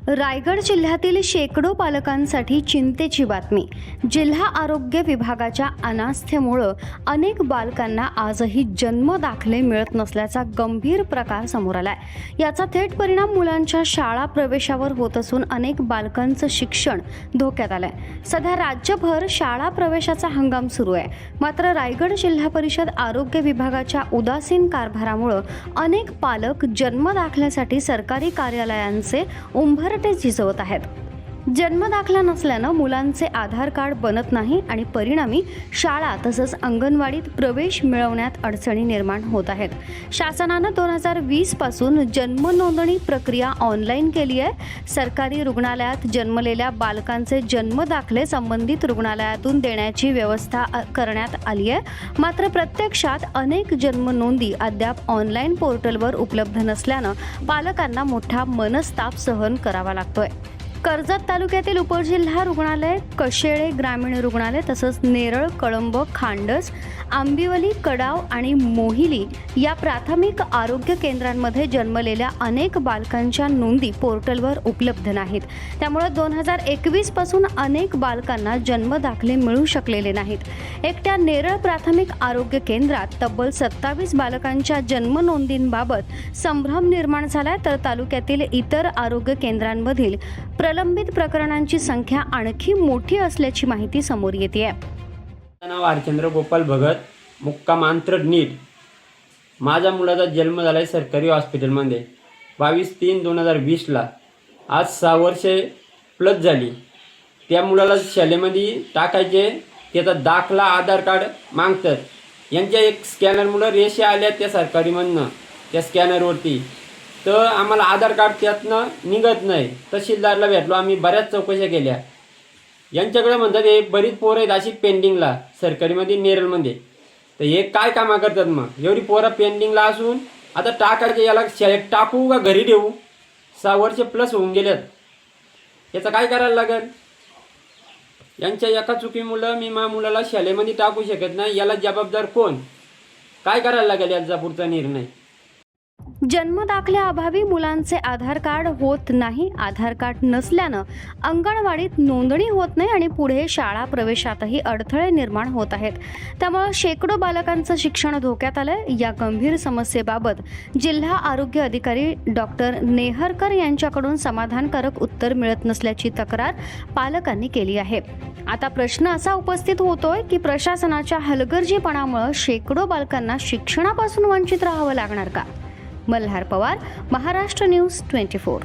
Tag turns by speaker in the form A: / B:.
A: रायगड जिल्ह्यातील शेकडो पालकांसाठी चिंतेची बातमी। जिल्हा आरोग्य विभागाच्या अनास्थेमुळे अनेक बालकांना आजही जन्म दाखले मिळत नसल्याचा गंभीर प्रकार समोर आलाय। याचा थेट परिणाम मुलांच्या शाळा प्रवेशावर होत असून अनेक बालकांचं शिक्षण धोक्यात आलंय। सध्या राज्यभर शाळा प्रवेशाचा हंगाम सुरू आहे, मात्र रायगड जिल्हा परिषद आरोग्य विभागाच्या उदासीन कारभारामुळे अनेक पालक जन्म दाखल्यासाठी सरकारी कार्यालयांचे उंबरठे झिजवत आहेत। जन्म दाखला नसल्याने मुलांचे आधार कार्ड बनत नाही आणि परिणामी शाळा तसंच अंगणवाडीत प्रवेश मिळवण्यात अडचणी निर्माण होत आहेत। शासनाने 2020 पासून जन्म नोंदणी प्रक्रिया ऑनलाईन केली आहे। सरकारी रुग्णालयात जन्मलेल्या बालकांचे जन्म दाखले संबंधित रुग्णालयातून देण्याची व्यवस्था करण्यात आली आहे, मात्र प्रत्यक्षात अनेक जन्म नोंदी अद्याप ऑनलाईन पोर्टलवर उपलब्ध नसल्याने पालकांना मोठा मनस्ताप सहन करावा लागतोय। कर्जत तालुक्यातील उपजिल्हा रुग्णालय, कशेळे ग्रामीण रुग्णालय तसंच नेरळ, कळंब, खांडस, आंबिवली, कडाव आणि मोहिली या प्राथमिक आरोग्य केंद्रांमध्ये जन्मलेल्या अनेक बालकांच्या नोंदी पोर्टलवर उपलब्ध नाहीत। त्यामुळे 2021 पासून अनेक बालकांना जन्म दाखले मिळू शकलेले नाहीत। एकट्या नेरळ प्राथमिक आरोग्य केंद्रात तब्बल 27 बालकांच्या जन्म नोंदींबाबत संभ्रम निर्माण झालाय, तर तालुक्यातील इतर आरोग्य केंद्रांमधील प्रलंबित प्रकरणांची संख्या आणखी मोठी असल्याची माहिती समोर येते।
B: नाव हरचंद्र गोपाल भगत, मुक्काम आंतरड नीट। माझ्या मुलाचा जन्म झाला आहे सरकारी हॉस्पिटलमध्ये 22/3/2020 ला। आज 6 वर्षे प्लस झाली। त्या मुलाला शाळेमध्ये टाकायचे, त्याचा दाखला आधार कार्ड मागतात। यांच्या एक स्कॅनरमुळे रेषा आल्या त्या सरकारीमधनं त्या स्कॅनरवरती, तर आम्हाला आधार कार्ड त्यातनं निघत नाही। तहसीलदारला भेटलो आम्ही, बऱ्याच चौकशा केल्या। यांच्याकडे म्हणतात हे बरीच पोरं आहेत अशी पेंडिंगला सरकारीमध्ये नेरळमध्ये, तर हे काय कामं करतात? मग एवढी पोरं पेंडिंगला असून आता टाकायचे, याला शाळेत टाकू का घरी ठेवू? 6 वर्ष प्लस होऊन गेल्यात, याचं काय करायला लागेल? यांच्या एका चुकीमुळं मी माझ्या मुलाला शाळेमध्ये टाकू शकत नाही। याला जबाबदार कोण? काय करायला लागेल याचा पुढचा निर्णय?
A: जन्म दाखल्याअभावी मुलांचे आधार कार्ड होत नाही। आधार कार्ड नसल्यानं अंगणवाडीत नोंदणी होत नाही आणि पुढे शाळा प्रवेशातही अडथळे निर्माण होत आहेत। त्यामुळे शेकडो बालकांचं शिक्षण धोक्यात आलंय। या गंभीर समस्येबाबत जिल्हा आरोग्य अधिकारी डॉक्टर नेहरकर यांच्याकडून समाधानकारक उत्तर मिळत नसल्याची तक्रार पालकांनी केली आहे। आता प्रश्न असा उपस्थित होतोय की प्रशासनाच्या हलगर्जीपणामुळे शेकडो बालकांना शिक्षणापासून वंचित राहावं लागणार का? मल्हार पवार, महाराष्ट्र न्यूज 24।